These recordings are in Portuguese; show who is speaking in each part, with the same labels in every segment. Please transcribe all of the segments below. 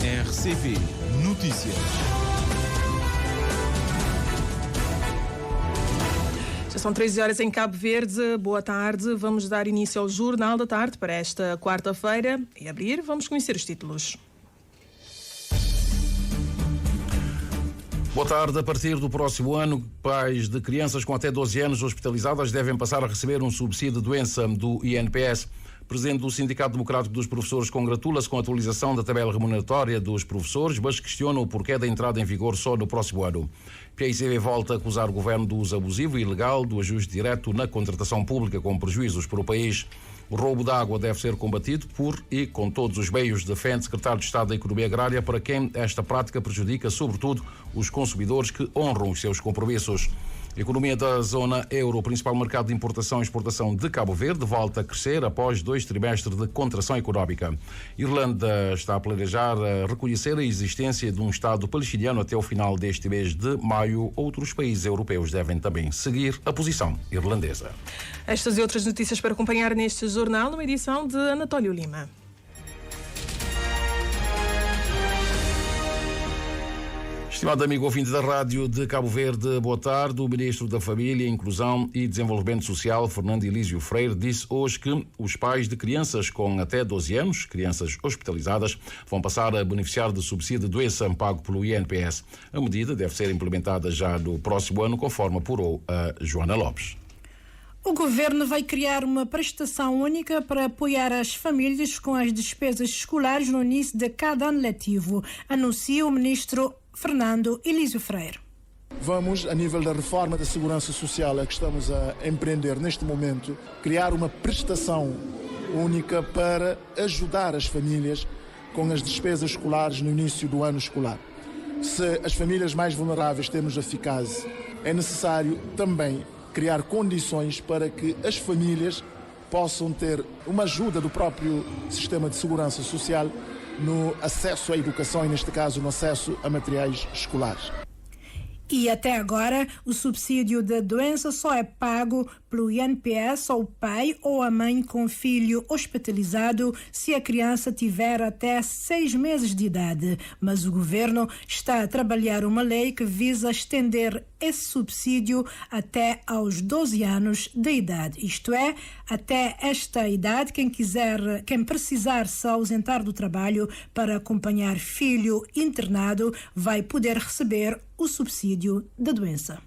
Speaker 1: RCP Notícias.
Speaker 2: Já são 13 horas em Cabo Verde. Boa tarde. Vamos dar início ao Jornal da Tarde para esta quarta-feira. E abrir, vamos conhecer os títulos.
Speaker 3: Boa tarde. A partir do próximo ano, pais de crianças com até 12 anos hospitalizadas devem passar a receber um subsídio de doença do INPS. Presidente do Sindicato Democrático dos Professores congratula-se com a atualização da tabela remuneratória dos professores, mas questiona o porquê da entrada em vigor só no próximo ano. PICV volta a acusar o governo do uso abusivo e ilegal do ajuste direto na contratação pública, com prejuízos para o país. O roubo de água deve ser combatido por e com todos os meios, defende o Secretário de Estado da Economia Agrária, para quem esta prática prejudica, sobretudo, os consumidores que honram os seus compromissos. A economia da zona euro, o principal mercado de importação e exportação de Cabo Verde, volta a crescer após 2 trimestres de contração económica. Irlanda está a planejar reconhecer a existência de um Estado palestiniano até o final deste mês de maio. Outros países europeus devem também seguir a posição irlandesa.
Speaker 2: Estas e outras notícias para acompanhar neste jornal, numa edição de Anatólio Lima.
Speaker 3: Estimado amigo ouvinte da Rádio de Cabo Verde, boa tarde. O Ministro da Família, Inclusão e Desenvolvimento Social, Fernando Elísio Freire, disse hoje que os pais de crianças com até 12 anos, crianças hospitalizadas, vão passar a beneficiar de subsídio de doença pago pelo INPS. A medida deve ser implementada já no próximo ano, conforme apurou a Joana Lopes.
Speaker 4: O governo vai criar uma prestação única para apoiar as famílias com as despesas escolares no início de cada ano letivo, anuncia o ministro Fernando Elísio Freire.
Speaker 5: Vamos, a nível da reforma da segurança social, a que estamos a empreender neste momento, criar uma prestação única para ajudar as famílias com as despesas escolares no início do ano escolar. Se as famílias mais vulneráveis temos eficácia, é necessário também criar condições para que as famílias possam ter uma ajuda do próprio sistema de segurança social no acesso à educação e, neste caso, no acesso a materiais escolares.
Speaker 4: E até agora, o subsídio de doença só é pago pelo INPS ao pai ou à mãe com filho hospitalizado se a criança tiver até 6 meses de idade. Mas o governo está a trabalhar uma lei que visa estender esse subsídio até aos 12 anos de idade. Isto é, até esta idade, quem precisar se ausentar do trabalho para acompanhar filho internado vai poder receber o subsídio da doença.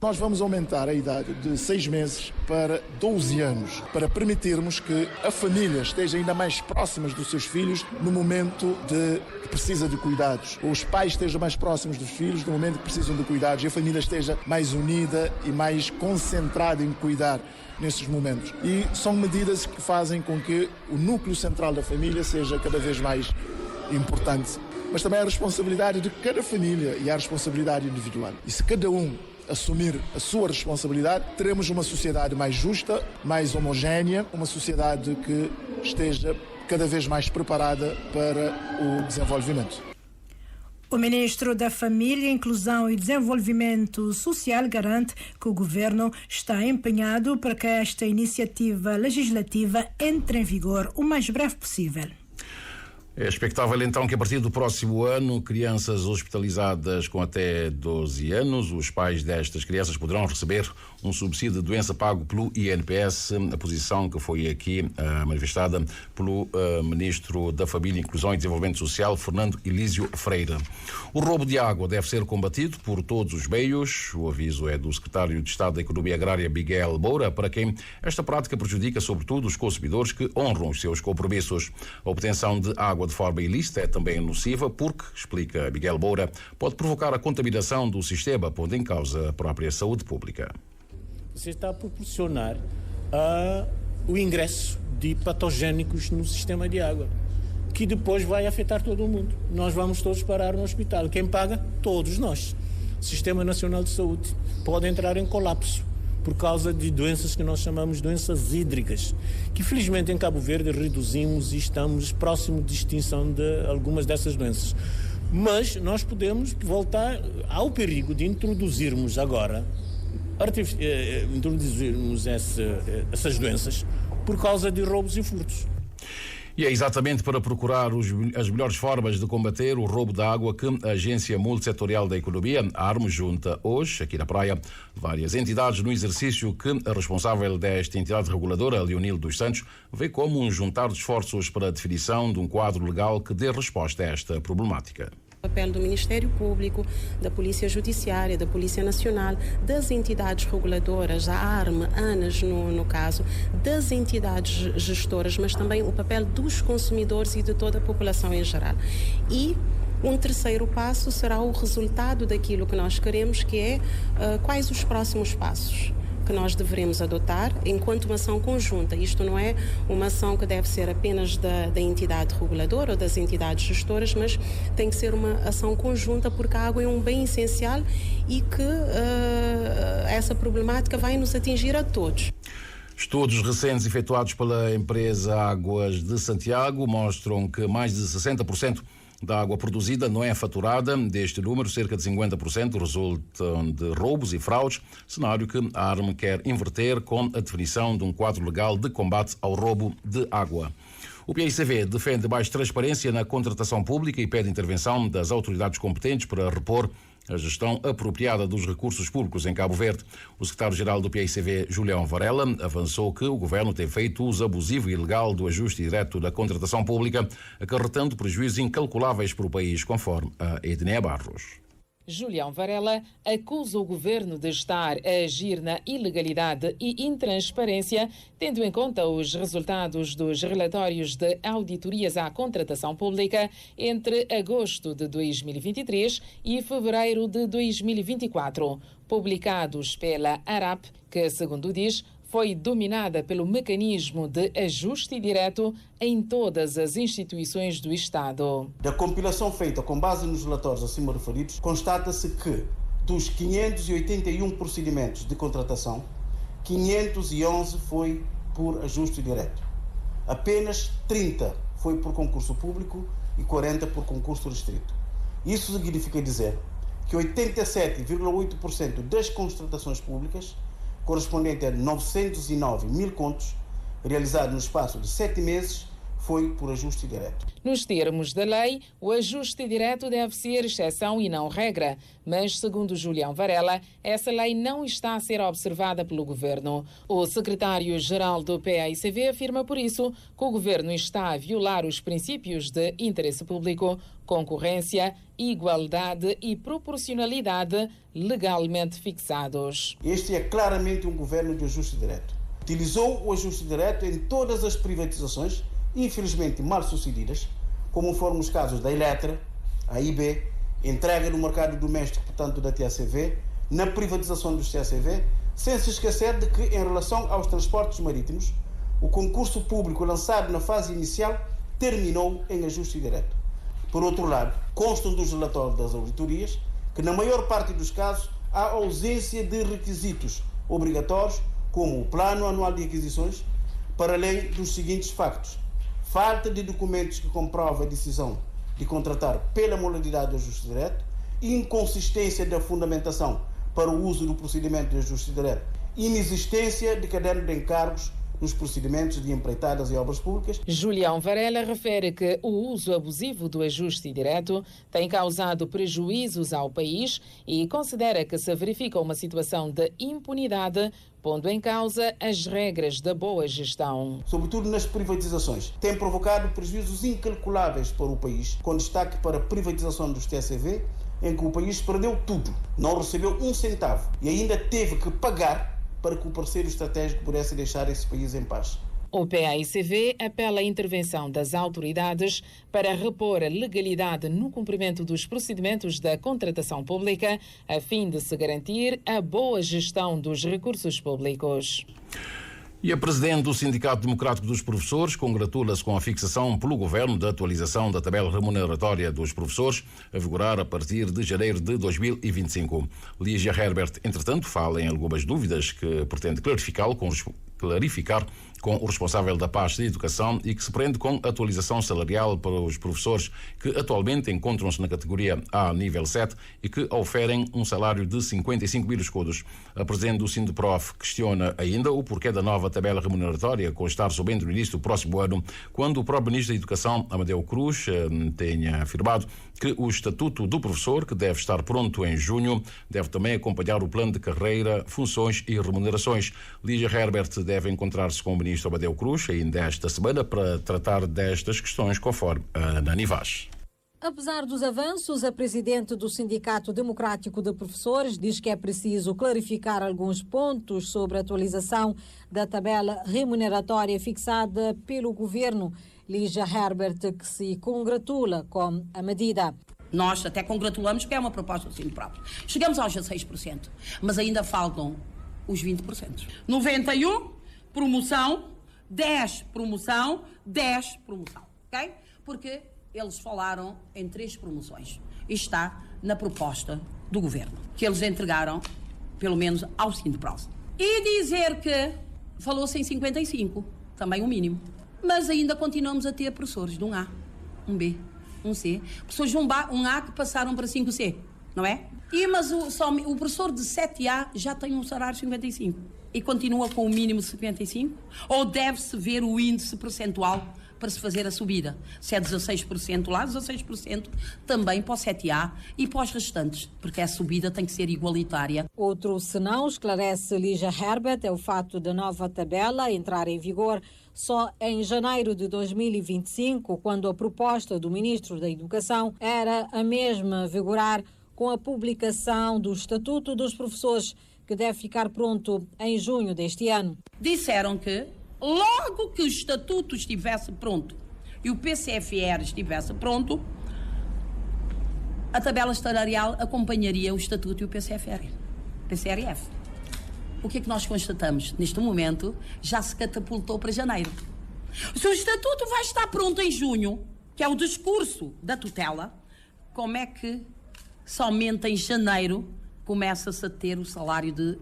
Speaker 5: Nós vamos aumentar a idade de 6 meses para 12 anos, para permitirmos que a família esteja ainda mais próxima dos seus filhos no momento que precisa de cuidados. Os pais estejam mais próximos dos filhos no momento que precisam de cuidados e a família esteja mais unida e mais concentrada em cuidar nesses momentos. E são medidas que fazem com que o núcleo central da família seja cada vez mais importante. Mas também a responsabilidade de cada família e a responsabilidade individual. E se cada um assumir a sua responsabilidade, teremos uma sociedade mais justa, mais homogénea, uma sociedade que esteja cada vez mais preparada para o desenvolvimento.
Speaker 4: O ministro da Família, Inclusão e Desenvolvimento Social garante que o governo está empenhado para que esta iniciativa legislativa entre em vigor o mais breve possível.
Speaker 3: É expectável então que a partir do próximo ano, crianças hospitalizadas com até 12 anos, os pais destas crianças poderão receber um subsídio de doença pago pelo INPS, a posição que foi aqui manifestada pelo Ministro da Família, Inclusão e Desenvolvimento Social, Fernando Elísio Freire. O roubo de água deve ser combatido por todos os meios. O aviso é do Secretário de Estado da Economia Agrária, Miguel Moura, para quem esta prática prejudica sobretudo os consumidores que honram os seus compromissos. A obtenção de água de forma ilícita é também nociva porque, explica Miguel Moura, pode provocar a contaminação do sistema, pondo em causa a própria saúde pública.
Speaker 6: Você está a proporcionar o ingresso de patogénicos no sistema de água, que depois vai afetar todo mundo. Nós vamos todos parar no hospital. Quem paga? Todos nós. O Sistema Nacional de Saúde pode entrar em colapso por causa de doenças que nós chamamos de doenças hídricas, que felizmente em Cabo Verde reduzimos e estamos próximo de extinção de algumas dessas doenças. Mas nós podemos voltar ao perigo de introduzirmos agora essas doenças por causa de roubos e furtos.
Speaker 3: E é exatamente para procurar as melhores formas de combater o roubo de água que a Agência Multissetorial da Economia, ARME, junta hoje, aqui na praia, várias entidades no exercício que a responsável desta entidade reguladora, Leonil dos Santos, vê como um juntar de esforços para a definição de um quadro legal que dê resposta a esta problemática.
Speaker 7: O papel do Ministério Público, da Polícia Judiciária, da Polícia Nacional, das entidades reguladoras, a ARME, ANAS no caso, das entidades gestoras, mas também o papel dos consumidores e de toda a população em geral. E um terceiro passo será o resultado daquilo que nós queremos, que é quais os próximos passos que nós deveremos adotar enquanto uma ação conjunta. Isto não é uma ação que deve ser apenas da entidade reguladora ou das entidades gestoras, mas tem que ser uma ação conjunta, porque a água é um bem essencial e que essa problemática vai nos atingir a todos.
Speaker 3: Estudos recentes efetuados pela empresa Águas de Santiago mostram que mais de 60% da água produzida não é faturada. Deste número, cerca de 50% resultam de roubos e fraudes, cenário que a ARME quer inverter com a definição de um quadro legal de combate ao roubo de água. O PAICV defende mais transparência na contratação pública e pede intervenção das autoridades competentes para repor a gestão apropriada dos recursos públicos em Cabo Verde. O secretário-geral do PAICV, Julião Varela, avançou que o governo tem feito uso abusivo e ilegal do ajuste direto da contratação pública, acarretando prejuízos incalculáveis para o país, conforme a Edneia Barros.
Speaker 8: Julião Varela acusa o governo de estar a agir na ilegalidade e intransparência, tendo em conta os resultados dos relatórios de auditorias à contratação pública entre agosto de 2023 e fevereiro de 2024, publicados pela ARAP, que, segundo diz, foi dominada pelo mecanismo de ajuste direto em todas as instituições do Estado.
Speaker 9: Da compilação feita com base nos relatórios acima referidos, constata-se que dos 581 procedimentos de contratação, 511 foi por ajuste direto. Apenas 30 foi por concurso público e 40 por concurso restrito. Isso significa dizer que 87,8% das contratações públicas, correspondente a 909 mil contos, realizado no espaço de 7 meses, foi por ajuste direto.
Speaker 8: Nos termos da lei, o ajuste direto deve ser exceção e não regra, mas, segundo Julião Varela, essa lei não está a ser observada pelo governo. O secretário-geral do PAICV afirma, por isso, que o governo está a violar os princípios de interesse público, concorrência, igualdade e proporcionalidade legalmente fixados.
Speaker 9: Este é claramente um governo de ajuste direto. Utilizou o ajuste direto em todas as privatizações, infelizmente mal sucedidas, como foram os casos da Eletra, a IB, entrega no mercado doméstico, portanto, da TACV, na privatização dos TACV, sem se esquecer de que, em relação aos transportes marítimos, o concurso público lançado na fase inicial terminou em ajuste direto. Por outro lado, constam dos relatórios das auditorias que, na maior parte dos casos, há ausência de requisitos obrigatórios, como o Plano Anual de Aquisições, para além dos seguintes factos: falta de documentos que comprovam a decisão de contratar pela modalidade de ajuste direto, inconsistência da fundamentação para o uso do procedimento de ajuste direto, inexistência de caderno de encargos nos procedimentos de empreitadas e obras públicas.
Speaker 8: Julião Varela refere que o uso abusivo do ajuste direto tem causado prejuízos ao país e considera que se verifica uma situação de impunidade, pondo em causa as regras da boa gestão.
Speaker 9: Sobretudo nas privatizações, tem provocado prejuízos incalculáveis para o país, com destaque para a privatização dos TCV, em que o país perdeu tudo, não recebeu um centavo e ainda teve que pagar para que o parceiro estratégico pudesse deixar esse país em paz.
Speaker 8: O PAICV apela à intervenção das autoridades para repor a legalidade no cumprimento dos procedimentos da contratação pública, a fim de se garantir a boa gestão dos recursos públicos.
Speaker 3: E a presidente do Sindicato Democrático dos Professores congratula-se com a fixação pelo governo da atualização da tabela remuneratória dos professores, a vigorar a partir de janeiro de 2025. Lígia Herbert, entretanto, fala em algumas dúvidas que pretende clarificar com o responsável da pasta de educação e que se prende com atualização salarial para os professores que atualmente encontram-se na categoria A nível 7 e que oferem um salário de 55 mil escudos. A presidente do Sindiprof questiona ainda o porquê da nova tabela remuneratória constar somente no início do próximo ano, quando o próprio ministro da Educação, Amadeu Cruz, tenha afirmado que o estatuto do professor, que deve estar pronto em junho, deve também acompanhar o plano de carreira, funções e remunerações. Lígia Herbert deve encontrar-se com o ministro Amadeu Cruz ainda esta semana para tratar destas questões, conforme a Nani Vaz.
Speaker 10: Apesar dos avanços, a presidente do Sindicato Democrático de Professores diz que é preciso clarificar alguns pontos sobre a atualização da tabela remuneratória fixada pelo governo. Lígia Herbert, que se congratula com a medida.
Speaker 11: Nós até congratulamos porque é uma proposta do Sindiprof. Chegamos aos 16%, mas ainda faltam os 20%. 91, promoção, 10 promoção, 10 promoção, ok? Porque eles falaram em 3 promoções. Isto está na proposta do governo, que eles entregaram, pelo menos, ao Sindiprof. E dizer que falou-se em 55, também o mínimo. Mas ainda continuamos a ter professores de 1A, 1B, 1C. Professores de 1A que passaram para 5C, não é? Mas o professor de 7A já tem um salário de 55 e continua com o mínimo de 55? Ou deve-se ver o índice percentual para se fazer a subida? Se é 16% lá, 16% também para o 7A e para os restantes, porque a subida tem que ser igualitária.
Speaker 10: Outro senão, esclarece Lígia Herbert, é o fato da nova tabela entrar em vigor só em janeiro de 2025, quando a proposta do Ministro da Educação era a mesma vigorar com a publicação do Estatuto dos Professores, que deve ficar pronto em junho deste ano.
Speaker 11: Disseram que logo que o Estatuto estivesse pronto e o PCFR estivesse pronto, a tabela salarial acompanharia o Estatuto e o PCRF. O que é que nós constatamos? Neste momento, já se catapultou para janeiro. Se o Estatuto vai estar pronto em junho, que é o discurso da tutela, como é que somente em janeiro começa-se a ter o salário de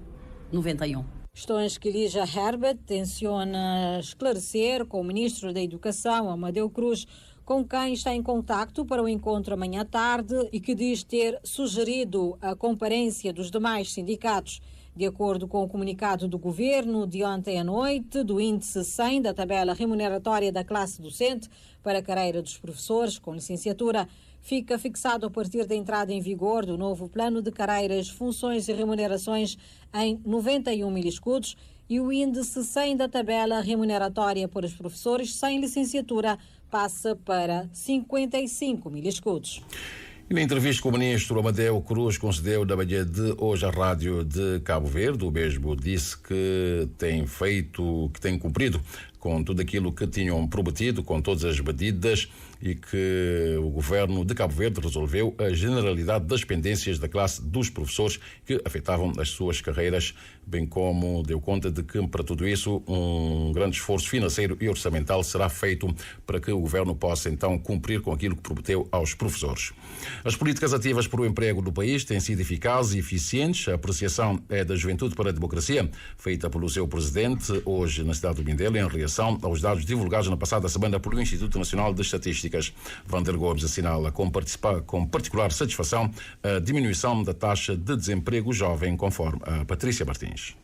Speaker 11: 91?
Speaker 10: Questões que Lígia Herbert tenciona esclarecer com o Ministro da Educação, Amadeu Cruz, com quem está em contacto para o encontro amanhã à tarde e que diz ter sugerido a comparência dos demais sindicatos. De acordo com o comunicado do Governo de ontem à noite, do índice 100 da tabela remuneratória da classe docente para a carreira dos professores com licenciatura, fica fixado a partir da entrada em vigor do novo plano de carreiras, funções e remunerações em 91 mil escudos e o índice 100 da tabela remuneratória para os professores sem licenciatura passa para 55 mil escudos.
Speaker 3: E na entrevista com o ministro Amadeu Cruz concedeu na manhã de hoje à rádio de Cabo Verde, o mesmo disse que tem cumprido com tudo aquilo que tinham prometido, com todas as medidas e que o governo de Cabo Verde resolveu a generalidade das pendências da classe dos professores que afetavam as suas carreiras, bem como deu conta de que para tudo isso um grande esforço financeiro e orçamental será feito para que o governo possa então cumprir com aquilo que prometeu aos professores. As políticas ativas para o emprego do país têm sido eficazes e eficientes. A apreciação é da Juventude para a Democracia, feita pelo seu presidente hoje na cidade do Mindelo, em reação aos dados divulgados na passada semana pelo Instituto Nacional de Estatísticas. Vander Gomes assinala com particular satisfação a diminuição da taxa de desemprego jovem, conforme a Patrícia Martins.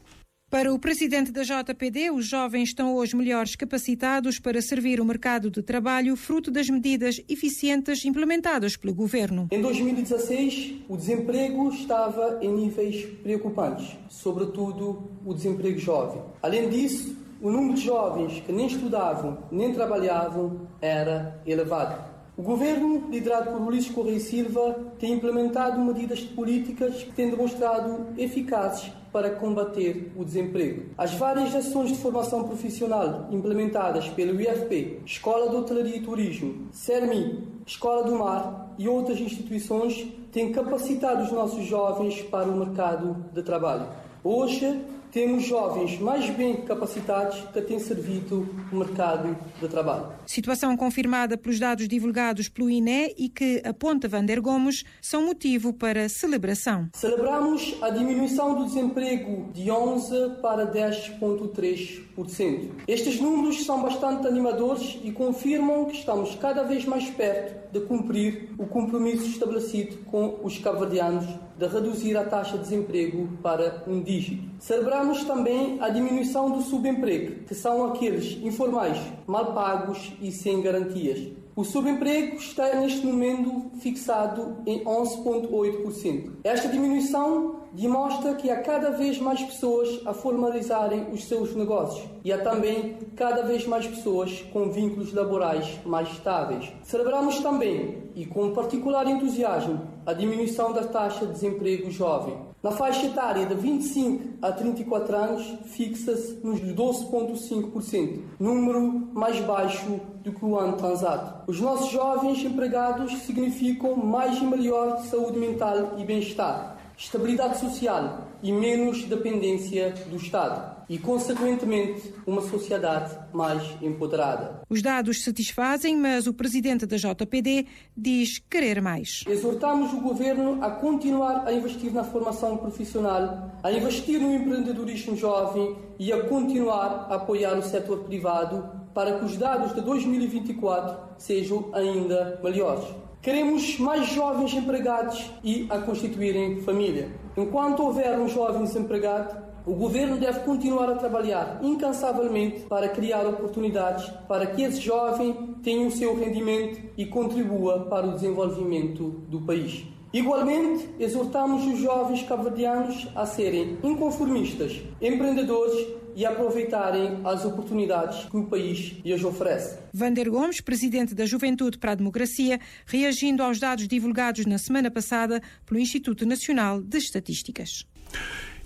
Speaker 12: Para o presidente da JPD, os jovens estão hoje melhores capacitados para servir o mercado de trabalho, fruto das medidas eficientes implementadas pelo governo.
Speaker 13: Em 2016, o desemprego estava em níveis preocupantes, sobretudo o desemprego jovem. Além disso, o número de jovens que nem estudavam nem trabalhavam era elevado. O governo, liderado por Ulisses Correia e Silva, tem implementado medidas políticas que têm demonstrado eficazes para combater o desemprego. As várias ações de formação profissional implementadas pelo IFP, Escola de Hotelaria e Turismo, CERMI, Escola do Mar e outras instituições têm capacitado os nossos jovens para o mercado de trabalho. Hoje, temos jovens mais bem capacitados que têm servido o mercado de trabalho.
Speaker 12: Situação confirmada pelos dados divulgados pelo INE e que, aponta Vander Gomes, são motivo para celebração.
Speaker 13: Celebramos a diminuição do desemprego de 11% para 10,3%. Estes números são bastante animadores e confirmam que estamos cada vez mais perto de cumprir o compromisso estabelecido com os cabo-verdianos de reduzir a taxa de desemprego para um dígito. Celebramos também a diminuição do subemprego, que são aqueles informais, mal pagos e sem garantias. O subemprego está neste momento fixado em 11,8%. Esta diminuição demonstra que há cada vez mais pessoas a formalizarem os seus negócios e há também cada vez mais pessoas com vínculos laborais mais estáveis. Celebramos também, e com particular entusiasmo, a diminuição da taxa de desemprego jovem. Na faixa etária de 25 a 34 anos, fixa-se nos 12,5%, número mais baixo do que o ano transado. Os nossos jovens empregados significam mais e melhor saúde mental e bem-estar, estabilidade social e menos dependência do Estado e, consequentemente, uma sociedade mais empoderada.
Speaker 12: Os dados satisfazem, mas o presidente da JPD diz querer mais.
Speaker 13: Exortamos o governo a continuar a investir na formação profissional, a investir no empreendedorismo jovem e a continuar a apoiar o setor privado para que os dados de 2024 sejam ainda melhores. Queremos mais jovens empregados e a constituírem família. Enquanto houver um jovem desempregado, o governo deve continuar a trabalhar incansavelmente para criar oportunidades para que esse jovem tenha o seu rendimento e contribua para o desenvolvimento do país. Igualmente, exortamos os jovens cabo-verdianos a serem inconformistas, empreendedores e aproveitarem as oportunidades que o país lhes oferece.
Speaker 12: Vander Gomes, presidente da Juventude para a Democracia, reagindo aos dados divulgados na semana passada pelo Instituto Nacional de Estatísticas.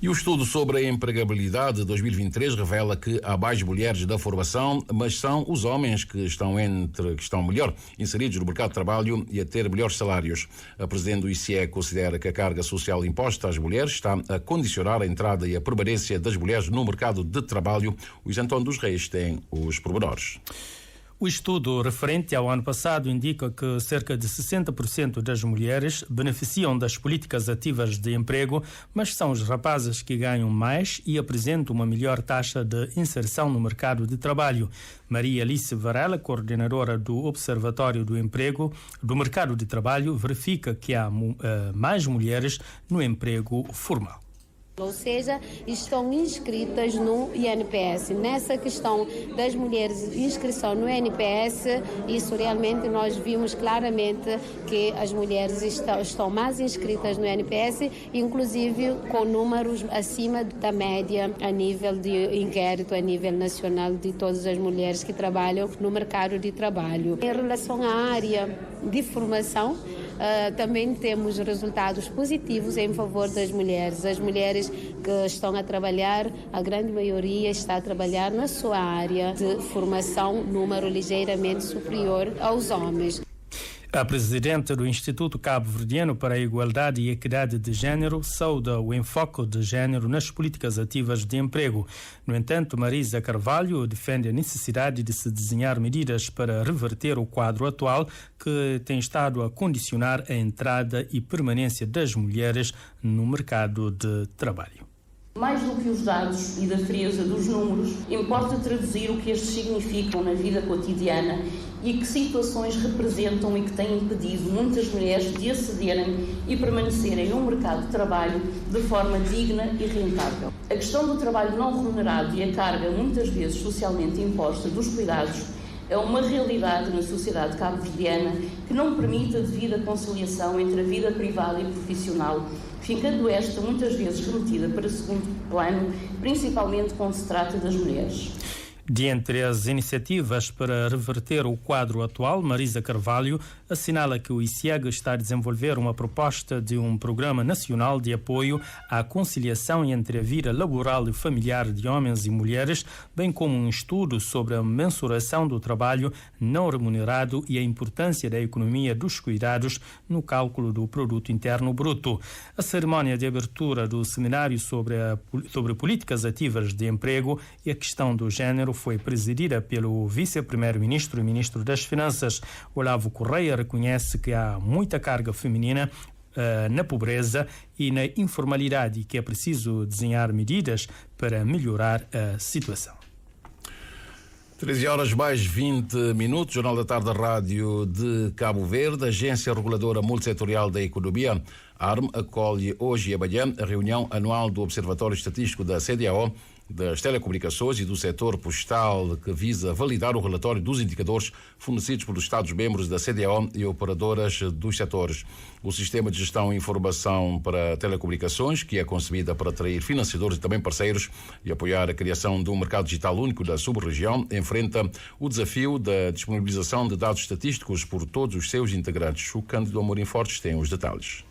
Speaker 3: E o estudo sobre a empregabilidade de 2023 revela que há mais mulheres da formação, mas são os homens que estão melhor inseridos no mercado de trabalho e a ter melhores salários. A presidente do ICE considera que a carga social imposta às mulheres está a condicionar a entrada e a permanência das mulheres no mercado de trabalho. O Luís Antônio dos Reis tem os pormenores.
Speaker 14: O estudo referente ao ano passado indica que cerca de 60% das mulheres beneficiam das políticas ativas de emprego, mas são os rapazes que ganham mais e apresentam uma melhor taxa de inserção no mercado de trabalho. Maria Alice Varela, coordenadora do Observatório do Emprego do Mercado de Trabalho, verifica que há mais mulheres no emprego formal.
Speaker 15: Ou seja, estão inscritas no INPS. Nessa questão das mulheres inscrição no INPS, isso realmente nós vimos claramente que as mulheres estão mais inscritas no INPS, inclusive com números acima da média a nível de inquérito, a nível nacional de todas as mulheres que trabalham no mercado de trabalho. Em relação à área de formação, também temos resultados positivos em favor das mulheres. As mulheres que estão a trabalhar, a grande maioria está a trabalhar na sua área de formação, número ligeiramente superior aos homens.
Speaker 14: A presidente do Instituto Cabo-Verdiano para a Igualdade e Equidade de Gênero sauda o enfoque de gênero nas políticas ativas de emprego. No entanto, Marisa Carvalho defende a necessidade de se desenhar medidas para reverter o quadro atual que tem estado a condicionar a entrada e permanência das mulheres no mercado de trabalho.
Speaker 16: Mais do que os dados e da frieza dos números, importa traduzir o que estes significam na vida cotidiana e que situações representam e que têm impedido muitas mulheres de acederem e permanecerem no mercado de trabalho de forma digna e rentável. A questão do trabalho não remunerado e a carga muitas vezes socialmente imposta dos cuidados é uma realidade na sociedade cabo-verdiana que não permite a devida conciliação entre a vida privada e profissional, ficando esta muitas vezes remetida para segundo plano, principalmente quando se trata das mulheres.
Speaker 14: De entre as iniciativas para reverter o quadro atual, Marisa Carvalho assinala que o ICIEG está a desenvolver uma proposta de um programa nacional de apoio à conciliação entre a vida laboral e familiar de homens e mulheres, bem como um estudo sobre a mensuração do trabalho não remunerado e a importância da economia dos cuidados no cálculo do Produto Interno Bruto. A cerimónia de abertura do seminário sobre políticas ativas de emprego e a questão do género foi presidida pelo vice-primeiro-ministro e ministro das Finanças. Olavo Correia reconhece que há muita carga feminina na pobreza e na informalidade e que é preciso desenhar medidas para melhorar a situação.
Speaker 3: 13 horas mais 20 minutos, Jornal da Tarde da Rádio de Cabo Verde. A Agência Reguladora Multissetorial da Economia, ARM, acolhe hoje e amanhã a reunião anual do Observatório Estatístico da CDAO, das telecomunicações e do setor postal, que visa validar o relatório dos indicadores fornecidos pelos Estados-membros da CDAO e operadoras dos setores. O sistema de gestão e informação para telecomunicações, que é concebida para atrair financiadores e também parceiros e apoiar a criação de um mercado digital único da sub-região, enfrenta o desafio da disponibilização de dados estatísticos por todos os seus integrantes. O Cândido Amorim Fortes tem os detalhes.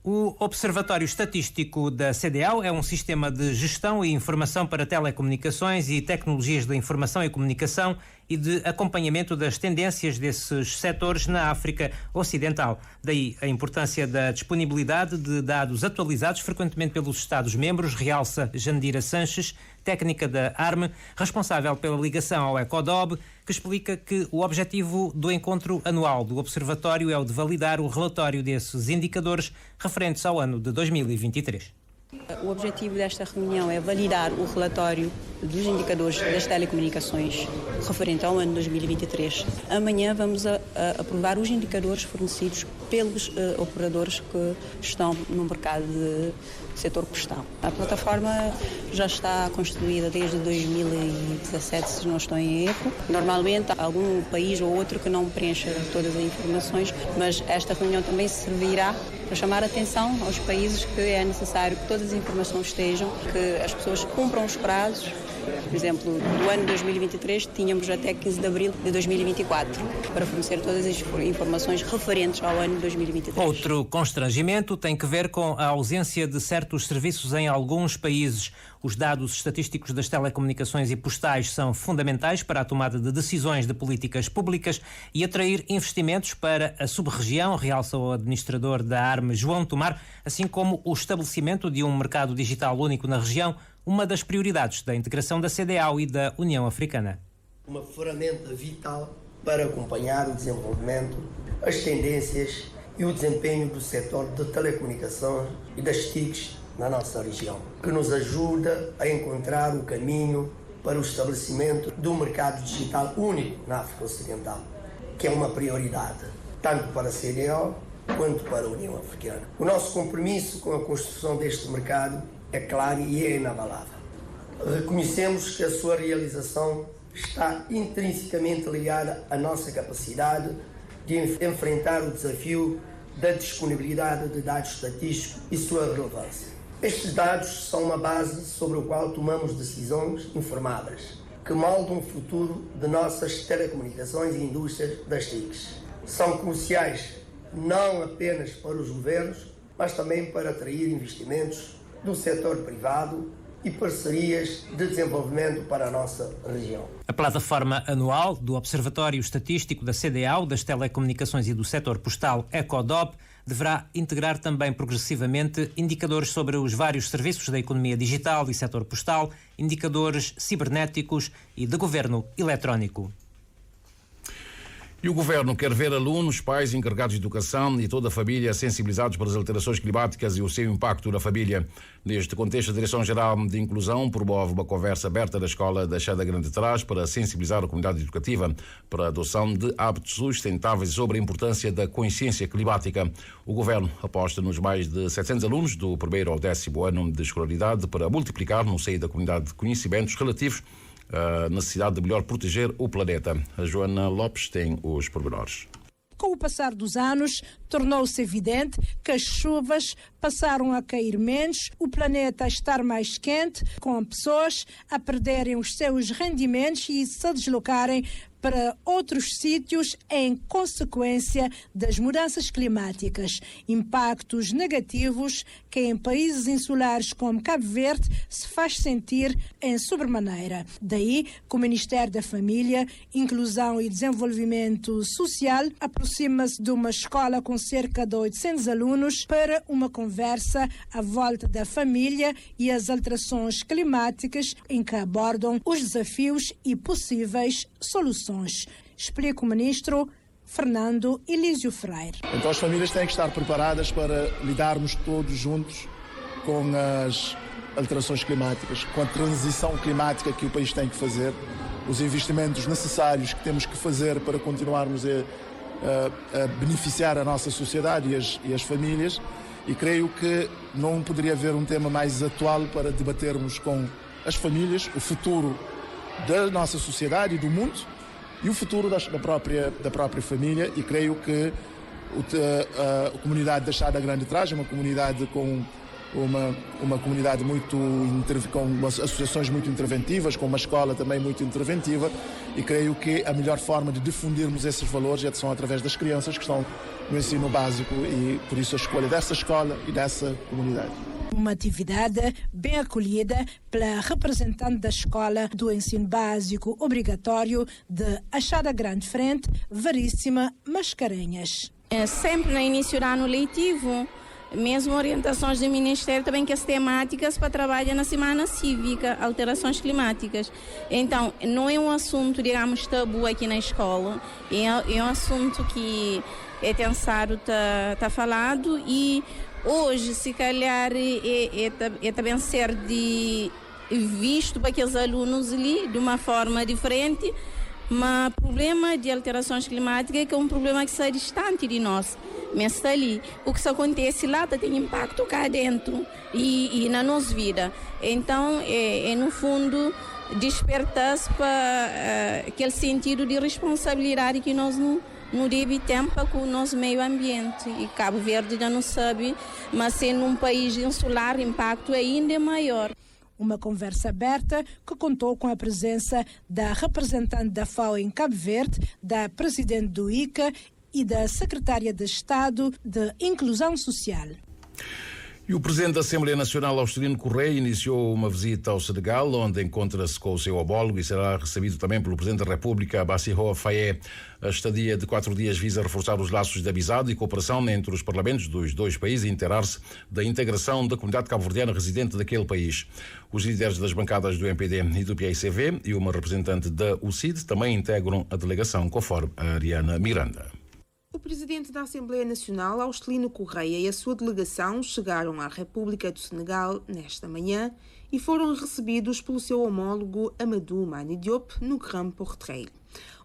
Speaker 17: O Observatório Estatístico da CDAO é um sistema de gestão e informação para telecomunicações e tecnologias da informação e comunicação e de acompanhamento das tendências desses setores na África Ocidental. Daí a importância da disponibilidade de dados atualizados frequentemente pelos Estados-membros, realça Jandira Sanches, técnica da ARM, responsável pela ligação ao ECODOB, que explica que o objetivo do encontro anual do Observatório é o de validar o relatório desses indicadores referentes ao ano de 2023.
Speaker 18: O objetivo desta reunião é validar o relatório dos indicadores das telecomunicações referente ao ano 2023. Amanhã vamos aprovar os indicadores fornecidos pelos operadores que estão no mercado de setor postal. A plataforma já está construída desde 2017, se não estou em erro. Normalmente há algum país ou outro que não preencha todas as informações, mas esta reunião também servirá para chamar a atenção aos países que é necessário que todas as informações estejam, que as pessoas cumpram os prazos. Por exemplo, no ano 2023 tínhamos até 15 de abril de 2024 para fornecer todas as informações referentes ao ano 2023.
Speaker 17: Outro constrangimento tem que ver com a ausência de certos serviços em alguns países. Os dados estatísticos das telecomunicações e postais são fundamentais para a tomada de decisões de políticas públicas e atrair investimentos para a sub-região, realça o administrador da ARM, João Tomar, assim como o estabelecimento de um mercado digital único na região, uma das prioridades da integração da CDAO e da União Africana.
Speaker 19: Uma ferramenta vital para acompanhar o desenvolvimento, as tendências e o desempenho do setor de telecomunicações e das TICs na nossa região, que nos ajuda a encontrar o caminho para o estabelecimento de um mercado digital único na África Ocidental, que é uma prioridade, tanto para a CDAO quanto para a União Africana. O nosso compromisso com a construção deste mercado é claro e é inabalável. Reconhecemos que a sua realização está intrinsecamente ligada à nossa capacidade de enfrentar o desafio da disponibilidade de dados estatísticos e sua relevância. Estes dados são uma base sobre a qual tomamos decisões informadas, que moldam o futuro de nossas telecomunicações e indústrias das TICs. São cruciais não apenas para os governos, mas também para atrair investimentos do setor privado e parcerias de desenvolvimento para a nossa região.
Speaker 17: A plataforma anual do Observatório Estatístico da CDAO, das Telecomunicações e do Setor Postal, ECODOP, deverá integrar também progressivamente indicadores sobre os vários serviços da economia digital e setor postal, indicadores cibernéticos e de governo eletrónico.
Speaker 3: E o Governo quer ver alunos, pais, encarregados de educação e toda a família sensibilizados para as alterações climáticas e o seu impacto na família. Neste contexto, a Direção-Geral de Inclusão promove uma conversa aberta na Escola da Chada Grande Trás para sensibilizar a comunidade educativa para a adoção de hábitos sustentáveis sobre a importância da consciência climática. O Governo aposta nos mais de 700 alunos do 1º ao 10º ano de escolaridade para multiplicar no seio da comunidade conhecimentos relativos a necessidade de melhor proteger o planeta. A Joana Lopes tem os pormenores.
Speaker 4: Com o passar dos anos, tornou-se evidente que as chuvas passaram a cair menos, o planeta a estar mais quente, com pessoas a perderem os seus rendimentos e se deslocarem para outros sítios em consequência das mudanças climáticas. Impactos negativos que em países insulares como Cabo Verde se faz sentir em sobremaneira. Daí que o Ministério da Família, Inclusão e Desenvolvimento Social aproxima-se de uma escola com cerca de 800 alunos para uma conversa à volta da família e as alterações climáticas em que abordam os desafios e possíveis soluções. Explica o ministro Fernando Elísio Freire.
Speaker 5: Então as famílias têm que estar preparadas para lidarmos todos juntos com as alterações climáticas, com a transição climática que o país tem que fazer, os investimentos necessários que temos que fazer para continuarmos a beneficiar a nossa sociedade e as famílias. E creio que não poderia haver um tema mais atual para debatermos com as famílias o futuro da nossa sociedade e do mundo e o futuro da própria família. E creio que a comunidade da Chada Grande Trás é uma comunidade com uma comunidade com associações muito interventivas, com uma escola também muito interventiva, e creio que a melhor forma de difundirmos esses valores são através das crianças que estão no ensino básico, e por isso a escolha dessa escola e dessa comunidade.
Speaker 4: Uma atividade bem acolhida pela representante da escola do ensino básico obrigatório de Achada Grande Frente, Veríssima Mascarenhas.
Speaker 20: Sempre no início do ano letivo, mesmo orientações do Ministério também que as temáticas para trabalhar na Semana Cívica, alterações climáticas. Então, não é um assunto, digamos, tabu aqui na escola, é um assunto que é pensado, está falado, e hoje, se calhar, é também ser visto para aqueles alunos ali de uma forma diferente, mas o problema de alterações climáticas é que é um problema que está distante de nós, mas está ali. O que acontece lá tem impacto cá dentro e na nossa vida. Então, no fundo, despertar-se para aquele sentido de responsabilidade que nós não deve tempo com o nosso meio ambiente. E Cabo Verde já não sabe, mas sendo um país insular, o impacto ainda é maior.
Speaker 4: Uma conversa aberta que contou com a presença da representante da FAO em Cabo Verde, da presidente do ICA e da secretária de Estado de Inclusão Social.
Speaker 3: E o presidente da Assembleia Nacional, Austelino Correia, iniciou uma visita ao Senegal, onde encontra-se com o seu homólogo e será recebido também pelo presidente da República, Bassirou Faye. A estadia de 4 dias visa reforçar os laços de amizade e cooperação entre os parlamentos dos dois países e inteirar-se da integração da comunidade cabo-verdiana residente daquele país. Os líderes das bancadas do MPD e do PICV e uma representante da UCID também integram a delegação, conforme a Ariana Miranda.
Speaker 21: O presidente da Assembleia Nacional, Austelino Correia, e a sua delegação chegaram à República do Senegal nesta manhã e foram recebidos pelo seu homólogo Amadou Mani Diop no Grand Portrait.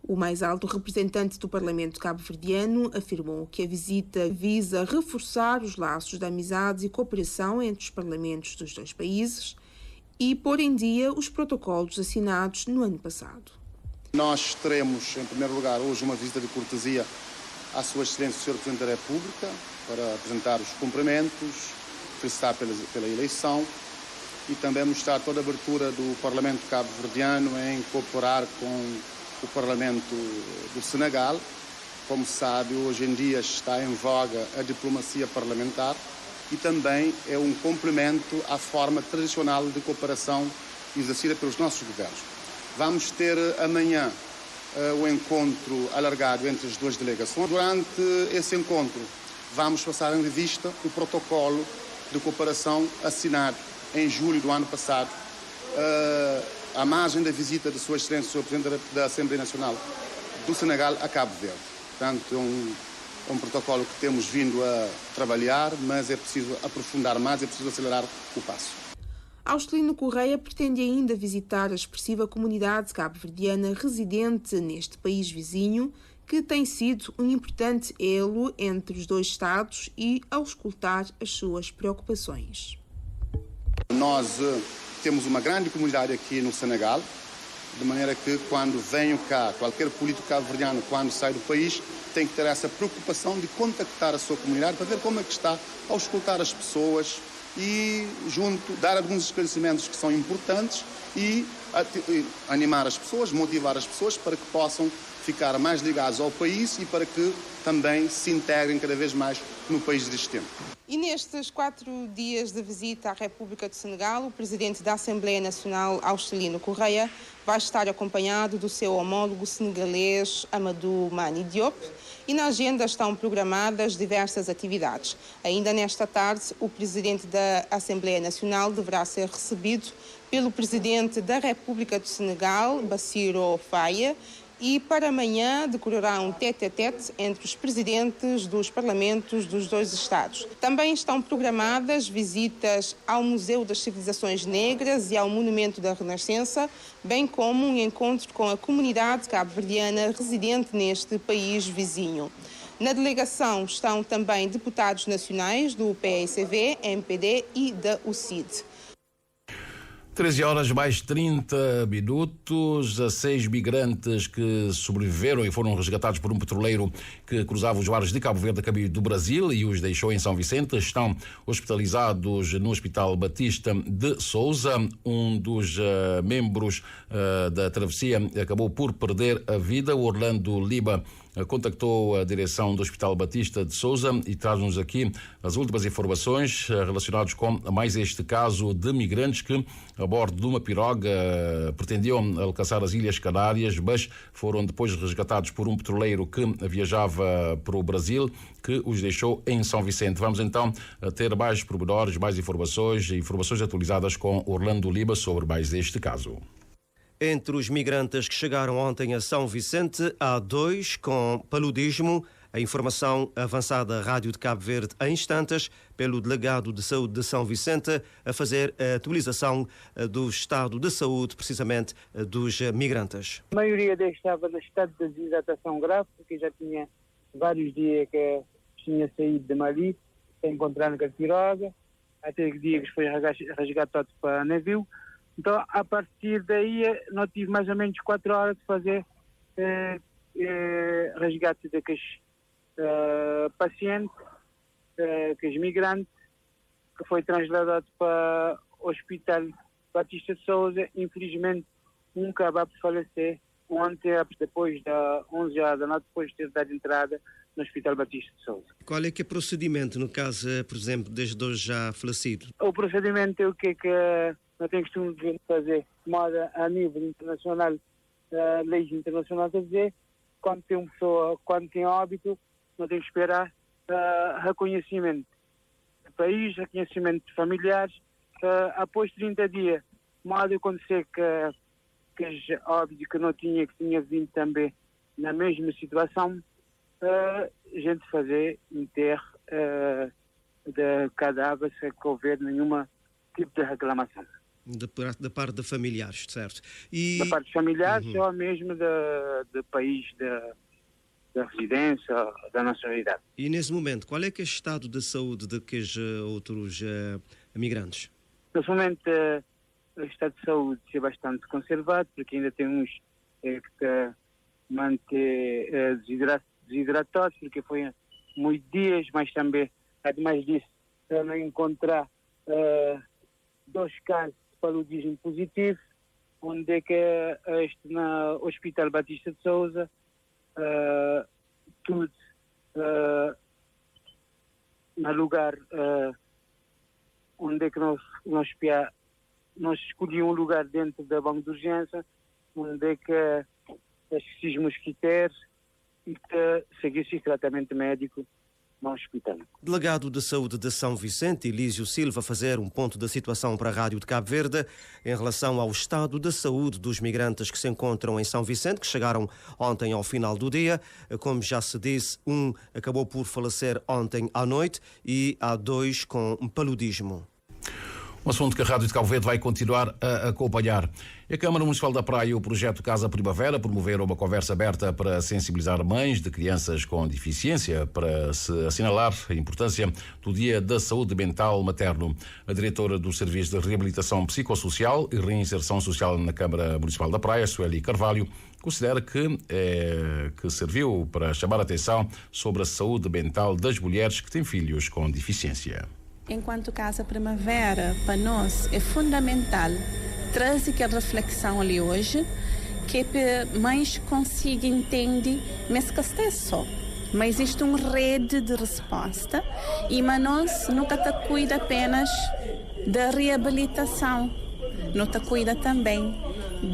Speaker 21: O mais alto representante do Parlamento cabo-verdiano afirmou que a visita visa reforçar os laços de amizade e cooperação entre os parlamentos dos dois países e pôr em dia os protocolos assinados no ano passado.
Speaker 22: Nós teremos, em primeiro lugar, hoje uma visita de cortesia à Sua Excelência, Sr. Presidente da República, para apresentar os cumprimentos, felicitar pela eleição e também mostrar toda a abertura do Parlamento cabo-verdiano em cooperar com o Parlamento do Senegal. Como sabe, hoje em dia está em voga a diplomacia parlamentar e também é um complemento à forma tradicional de cooperação exercida pelos nossos governos. Vamos ter amanhã o encontro alargado entre as duas delegações. Durante esse encontro, vamos passar em revista o protocolo de cooperação assinado em julho do ano passado, à margem da visita de Sua Excelência, o Sr. Presidente da Assembleia Nacional do Senegal a Cabo Verde. Portanto, é um protocolo que temos vindo a trabalhar, mas é preciso aprofundar mais, é preciso acelerar o passo.
Speaker 21: Austelino Correia pretende ainda visitar a expressiva comunidade cabo-verdiana residente neste país vizinho, que tem sido um importante elo entre os dois Estados, e auscultar as suas preocupações.
Speaker 22: Nós temos uma grande comunidade aqui no Senegal de maneira que quando venho cá, qualquer político cabo-verdiano, quando sai do país, tem que ter essa preocupação de contactar a sua comunidade para ver como é que está, ao escutar as pessoas e dar alguns esclarecimentos que são importantes e animar as pessoas, motivar as pessoas para que possam ficar mais ligados ao país e para que também se integrem cada vez mais no país existente.
Speaker 21: E nestes 4 dias de visita à República do Senegal, o presidente da Assembleia Nacional, Austelino Correia, vai estar acompanhado do seu homólogo senegalês, Amadou Mani Diop, e na agenda estão programadas diversas atividades. Ainda nesta tarde, o presidente da Assembleia Nacional deverá ser recebido pelo presidente da República do Senegal, Bassirou Faye, e para amanhã decorrerá um tete-a-tete entre os presidentes dos parlamentos dos 2 estados. Também estão programadas visitas ao Museu das Civilizações Negras e ao Monumento da Renascença, bem como um encontro com a comunidade cabo-verdiana residente neste país vizinho. Na delegação estão também deputados nacionais do PSV, MPD e da UCID.
Speaker 3: 13 horas mais 30 minutos. 6 migrantes que sobreviveram e foram resgatados por um petroleiro que cruzava os mares de Cabo Verde a caminho do Brasil e os deixou em São Vicente estão hospitalizados no Hospital Batista de Sousa. Um dos membros da travessia acabou por perder a vida. O Orlando Liba contactou a direção do Hospital Batista de Sousa e traz-nos aqui as últimas informações relacionadas com mais este caso de migrantes que, a bordo de uma piroga, pretendiam alcançar as Ilhas Canárias, mas foram depois resgatados por um petroleiro que viajava para o Brasil, que os deixou em São Vicente. Vamos então ter mais pormenores, mais informações atualizadas com Orlando Liba sobre mais este caso.
Speaker 1: Entre os migrantes que chegaram ontem a São Vicente, há 2 com paludismo. A informação avançada à Rádio de Cabo Verde em instantes pelo delegado de saúde de São Vicente a fazer a atualização do estado de saúde, precisamente, dos migrantes.
Speaker 2: A maioria deles estava no estado de desidratação grave, porque já tinha vários dias que tinha saído de Mali, para encontrar na piroga, até que dia que foi resgatado para navio. Então, a partir daí, nós tive mais ou menos 4 horas de fazer resgate daqueles pacientes, aqueles migrantes, que foi transladado para o Hospital Batista de Sousa. Infelizmente, um acabou por falecer ontem, depois das 11 horas da noite, depois de ter dado entrada no Hospital Batista de Sousa.
Speaker 1: Qual é que é o procedimento, no caso, por exemplo, desde hoje já falecido?
Speaker 2: O procedimento é o que não tem costume de fazer, moda a nível internacional, leis internacionais, quer dizer, quando tem uma pessoa, quando tem óbito, não tem que esperar reconhecimento do país, reconhecimento de familiares, após 30 dias, modo acontecer que é óbvio que não tinha, que tinha vindo também na mesma situação, a gente fazer enterro de cadáver sem que houver nenhum tipo de reclamação.
Speaker 1: Da parte de familiares, certo?
Speaker 2: Da parte de familiares ou mesmo do país, da residência, da nacionalidade.
Speaker 1: E nesse momento, qual é que é o estado de saúde daqueles outros migrantes?
Speaker 2: Nesse momento, o estado de saúde é bastante conservado, porque ainda tem uns que manter desidratados, porque foi muitos dias, mas também, ademais disso, para encontrar 2 casos de paludismo positivo, onde é que no Hospital Batista de Sousa, tudo no lugar onde é que nós escolhemos um lugar dentro da banca de urgência, onde é que esses mosquiteiros e que seguisse tratamento médico no hospital.
Speaker 1: Delegado de Saúde de São Vicente, Elísio Silva, fazer um ponto da situação para a Rádio de Cabo Verde em relação ao estado de saúde dos migrantes que se encontram em São Vicente, que chegaram ontem ao final do dia. Como já se disse, um acabou por falecer ontem à noite e há 2 com paludismo.
Speaker 3: Um assunto que a Rádio de Cabo Verde vai continuar a acompanhar. A Câmara Municipal da Praia e o projeto Casa Primavera promoveram uma conversa aberta para sensibilizar mães de crianças com deficiência para se assinalar a importância do Dia da Saúde Mental Materno. A diretora do Serviço de Reabilitação Psicossocial e Reinserção Social na Câmara Municipal da Praia, Sueli Carvalho, considera que serviu para chamar a atenção sobre a saúde mental das mulheres que têm filhos com deficiência.
Speaker 6: Enquanto Casa Primavera, para nós, é fundamental trazer aquela reflexão ali hoje, que mães consigam entender, mas que está só. Mas existe uma rede de resposta e nós nunca te cuida apenas da reabilitação, não te cuida também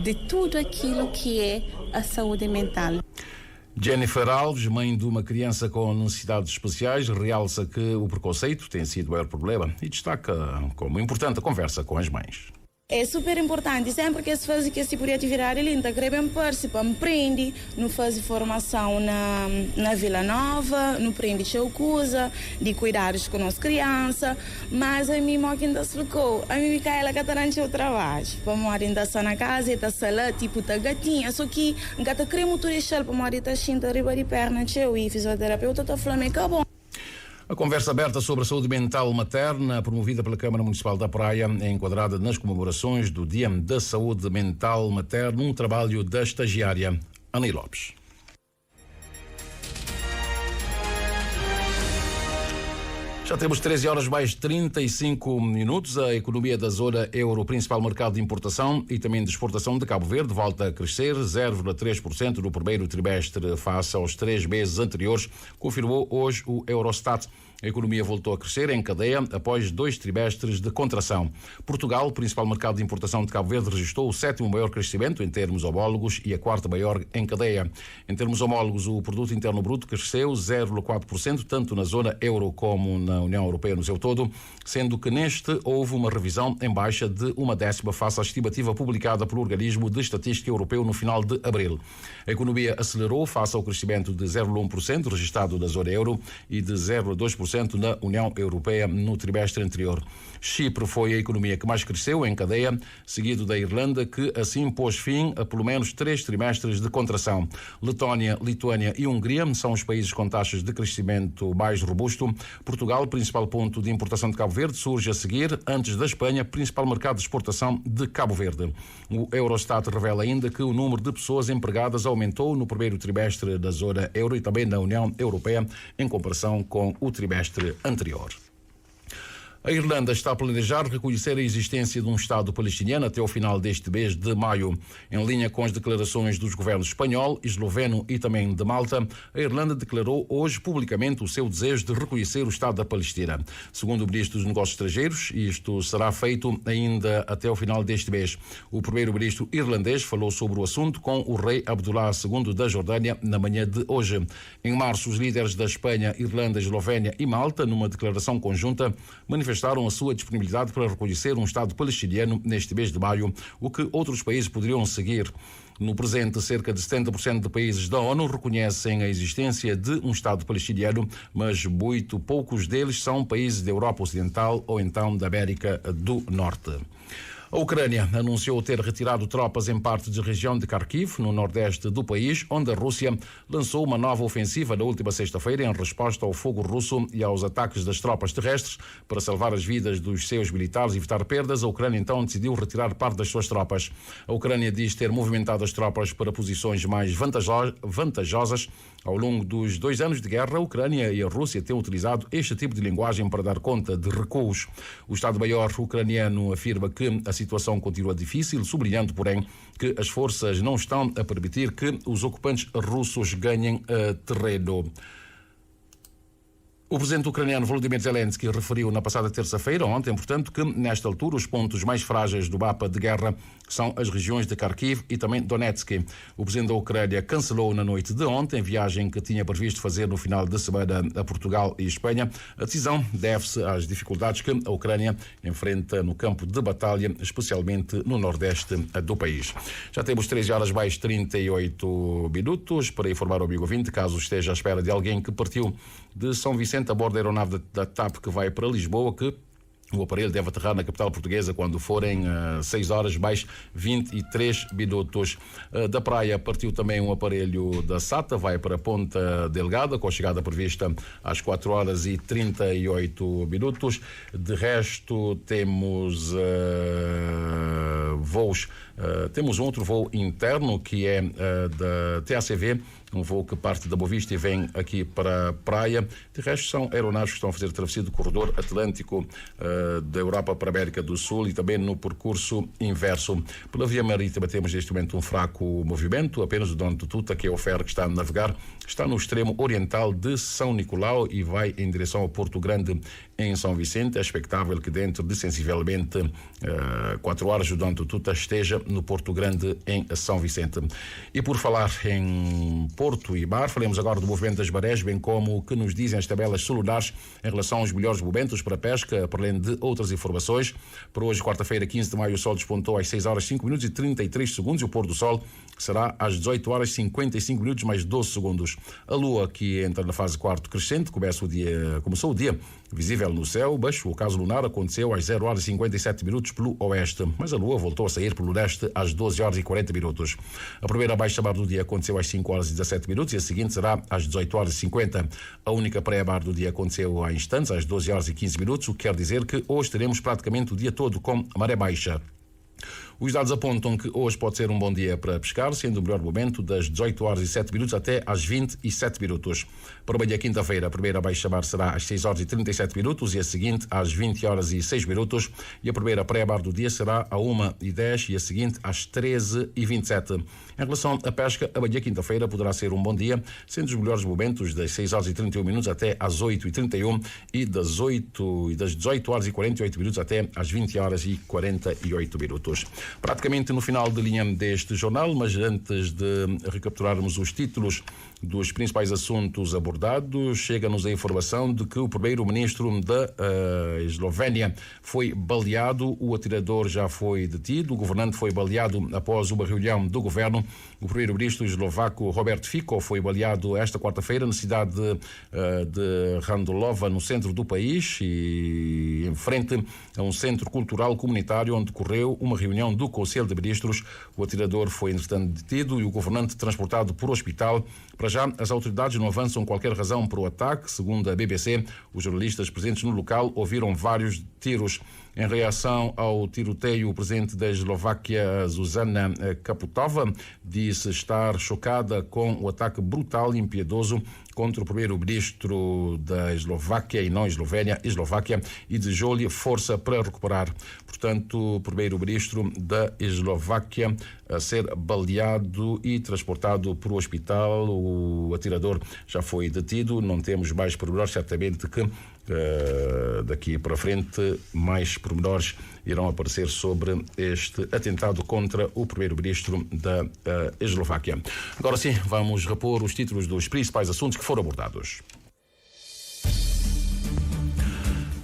Speaker 6: de tudo aquilo que é a saúde mental.
Speaker 3: Jennifer Alves, mãe de uma criança com necessidades especiais, realça que o preconceito tem sido o maior problema e destaca como importante a conversa com as mães.
Speaker 7: É super importante, sempre que se faz que se podia atividade ali, então queria participar, me prende, não faz formação na Vila Nova, não prende Chaucusa, de cuidados com as crianças, mas a mim que ainda se ficou, a mim Micaela que está no trabalho, para morar ainda na casa, está lá, tipo, tá gatinha, só que ainda tá querendo motorizar para morar está chinta riba de perna, e fisioterapeuta tá falando, é bom.
Speaker 3: A conversa aberta sobre a saúde mental materna, promovida pela Câmara Municipal da Praia, é enquadrada nas comemorações do Dia da Saúde Mental Materna, um trabalho da estagiária Ana Lopes. Já temos 13 horas mais 35 minutos. A economia da zona euro, principal mercado de importação e também de exportação de Cabo Verde, volta a crescer 0,3% no primeiro trimestre face aos 3 meses anteriores, confirmou hoje o Eurostat. A economia voltou a crescer em cadeia após 2 trimestres de contração. Portugal, principal mercado de importação de Cabo Verde, registrou o 7º maior crescimento em termos homólogos e a 4ª maior em cadeia. Em termos homólogos, o produto interno bruto cresceu 0,4%, tanto na zona euro como na União Europeia no seu todo, sendo que neste houve uma revisão em baixa de 1/10 face à estimativa publicada pelo Organismo de Estatística Europeu no final de abril. A economia acelerou face ao crescimento de 0,1% registrado na zona euro e de 0,2% na União Europeia no trimestre anterior. Chipre foi a economia que mais cresceu em cadeia, seguido da Irlanda, que assim pôs fim a pelo menos 3 trimestres de contração. Letónia, Lituânia e Hungria são os países com taxas de crescimento mais robusto. Portugal, principal ponto de importação de Cabo Verde, surge a seguir, antes da Espanha, principal mercado de exportação de Cabo Verde. O Eurostat revela ainda que o número de pessoas empregadas aumentou no primeiro trimestre da zona euro e também na União Europeia, em comparação com o trimestre anterior. A Irlanda está a planejar reconhecer a existência de um Estado palestiniano até ao final deste mês de maio. Em linha com as declarações dos governos espanhol, esloveno e também de Malta, a Irlanda declarou hoje publicamente o seu desejo de reconhecer o Estado da Palestina. Segundo o Ministro dos Negócios Estrangeiros, isto será feito ainda até ao final deste mês. O primeiro-ministro irlandês falou sobre o assunto com o rei Abdullah II da Jordânia na manhã de hoje. Em março, os líderes da Espanha, Irlanda, Eslovénia e Malta, numa declaração conjunta, manifestaram a sua disponibilidade para reconhecer um Estado palestiniano neste mês de maio, o que outros países poderiam seguir. No presente, cerca de 70% de países da ONU reconhecem a existência de um Estado palestiniano, mas muito poucos deles são países da Europa Ocidental ou então da América do Norte. A Ucrânia anunciou ter retirado tropas em parte da região de Kharkiv, no nordeste do país, onde a Rússia lançou uma nova ofensiva na última sexta-feira em resposta ao fogo russo e aos ataques das tropas terrestres. Para salvar as vidas dos seus militares e evitar perdas, a Ucrânia então decidiu retirar parte das suas tropas. A Ucrânia diz ter movimentado as tropas para posições mais vantajosas. Ao longo dos 2 anos de guerra, a Ucrânia e a Rússia têm utilizado este tipo de linguagem para dar conta de recuos. O Estado-Maior ucraniano afirma que a situação continua difícil, sublinhando, porém, que as forças não estão a permitir que os ocupantes russos ganhem terreno. O presidente ucraniano Volodymyr Zelensky referiu na passada terça-feira, ontem, portanto, que nesta altura os pontos mais frágeis do mapa de guerra são as regiões de Kharkiv e também Donetsk. O presidente da Ucrânia cancelou na noite de ontem viagem que tinha previsto fazer no final de semana a Portugal e Espanha. A decisão deve-se às dificuldades que a Ucrânia enfrenta no campo de batalha, especialmente no nordeste do país. Já temos 13 horas mais 38 minutos para informar o amigo ouvinte, caso esteja à espera de alguém que partiu de São Vicente a bordo da aeronave da TAP que vai para Lisboa, que O aparelho deve aterrar na capital portuguesa quando forem 6 horas mais 23 minutos. Da praia partiu também um aparelho da SATA, vai para Ponta Delgada, com a chegada prevista às 4 horas e 38 minutos. De resto, temos voos. Temos um outro voo interno que é da TACV, um voo que parte da Boa Vista e vem aqui para a praia. De resto, são aeronaves que estão a fazer travessia do corredor atlântico da Europa para a América do Sul e também no percurso inverso. Pela via marítima temos neste momento um fraco movimento, apenas o Dom Tututa, que é o ferry que está a navegar, está no extremo oriental de São Nicolau e vai em direção ao Porto Grande em São Vicente. É expectável que dentro de sensivelmente 4 horas o Dom Tututa esteja no Porto Grande em São Vicente. E por falar em Porto e mar, falemos agora do movimento das marés, bem como o que nos dizem as tabelas solares em relação aos melhores momentos para pesca, para além de outras informações. Para hoje, quarta-feira, 15 de maio, o sol despontou às 6 horas 5 minutos e 33 segundos e o pôr do sol será às 18 horas 55 minutos mais 12 segundos. A lua, que entra na fase quarto crescente, começou o dia visível no céu, mas o ocaso lunar aconteceu às 0 horas 57 minutos pelo oeste, mas a lua voltou a sair pelo leste às 12 horas e 40 minutos. A primeira baixa-mar do dia aconteceu às 5 horas e 17 minutos e a seguinte será às 18 horas e 50. A única pré-mar do dia aconteceu há instantes, às 12 horas e 15 minutos, o que quer dizer que hoje teremos praticamente o dia todo com maré baixa. Os dados apontam que hoje pode ser um bom dia para pescar, sendo o melhor momento das 18 horas e 7 minutos até às 27 minutos. Para amanhã, quinta-feira, a primeira baixa-mar será às 6 horas e 37 minutos e a seguinte às 20 horas e 6 minutos. E a primeira pré-mar do dia será à 1h10 e a seguinte às 13h27. Em relação à pesca, amanhã, quinta-feira, poderá ser um bom dia, sendo os melhores momentos das 6 horas e 31 minutos até às 8h31 e das 18 horas e 48 minutos até às 20 horas e 48 minutos. Praticamente no final de linha deste jornal, mas antes de recapitularmos os títulos dos principais assuntos abordados, chega-nos a informação de que o primeiro-ministro da Eslovénia foi baleado, o atirador já foi detido, o governante foi baleado após uma reunião do governo. O primeiro-ministro eslovaco Robert Fico foi baleado esta quarta-feira na cidade de Randolova, no centro do país, e em frente a um centro cultural comunitário onde decorreu uma reunião do Conselho de Ministros. O atirador foi, entretanto, detido e o governante transportado por hospital. Para já, as autoridades não avançam qualquer razão para o ataque. Segundo a BBC, os jornalistas presentes no local ouviram vários tiros. Em reação ao tiroteio, o presidente da Eslováquia, Zuzana Kaputova, disse estar chocada com o ataque brutal e impiedoso contra o primeiro-ministro da Eslováquia e não Eslováquia, e desejou-lhe força para recuperar. Portanto, o primeiro-ministro da Eslováquia a ser baleado e transportado para o hospital. O atirador já foi detido. Não temos mais pormenores, certamente que daqui para frente mais pormenores irão aparecer sobre este atentado contra o primeiro-ministro da Eslováquia. Agora sim, vamos repor os títulos dos principais assuntos que foram abordados.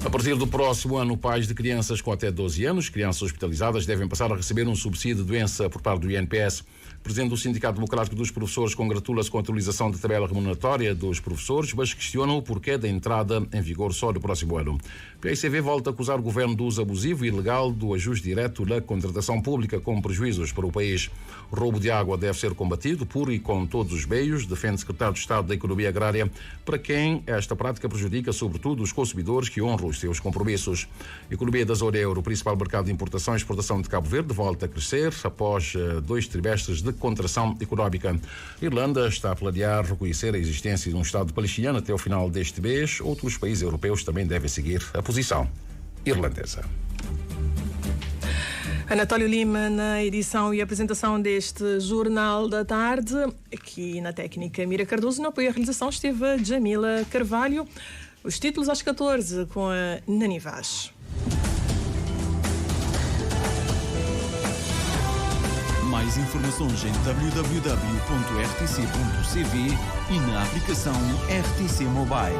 Speaker 3: A partir do próximo ano, pais de crianças com até 12 anos, crianças hospitalizadas, devem passar a receber um subsídio de doença por parte do INPS. O presidente do Sindicato Democrático dos Professores congratula-se com a atualização da tabela remuneratória dos professores, mas questiona o porquê da entrada em vigor só no próximo ano. O PICV volta a acusar o governo do uso abusivo e ilegal do ajuste direto na contratação pública, com prejuízos para o país. O roubo de água deve ser combatido por e com todos os meios, defende o secretário de Estado da Economia Agrária, para quem esta prática prejudica sobretudo os consumidores que honram os seus compromissos. A economia da zona euro, o principal mercado de importação e exportação de Cabo Verde, volta a crescer após 2 trimestres de contração económica. A Irlanda está a planear reconhecer a existência de um Estado palestiniano até o final deste mês. Outros países europeus também devem seguir a posição irlandesa.
Speaker 8: Anatólio Lima na edição e apresentação deste Jornal da Tarde. Aqui na técnica Mira Cardoso, no apoio à realização esteve a Jamila Carvalho. Os títulos às 14 com a Nani Vaz.
Speaker 9: Mais informações em www.rtc.cv e na aplicação RTC Mobile.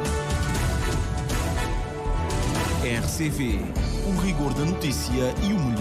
Speaker 9: RCV, o rigor da notícia e o melhor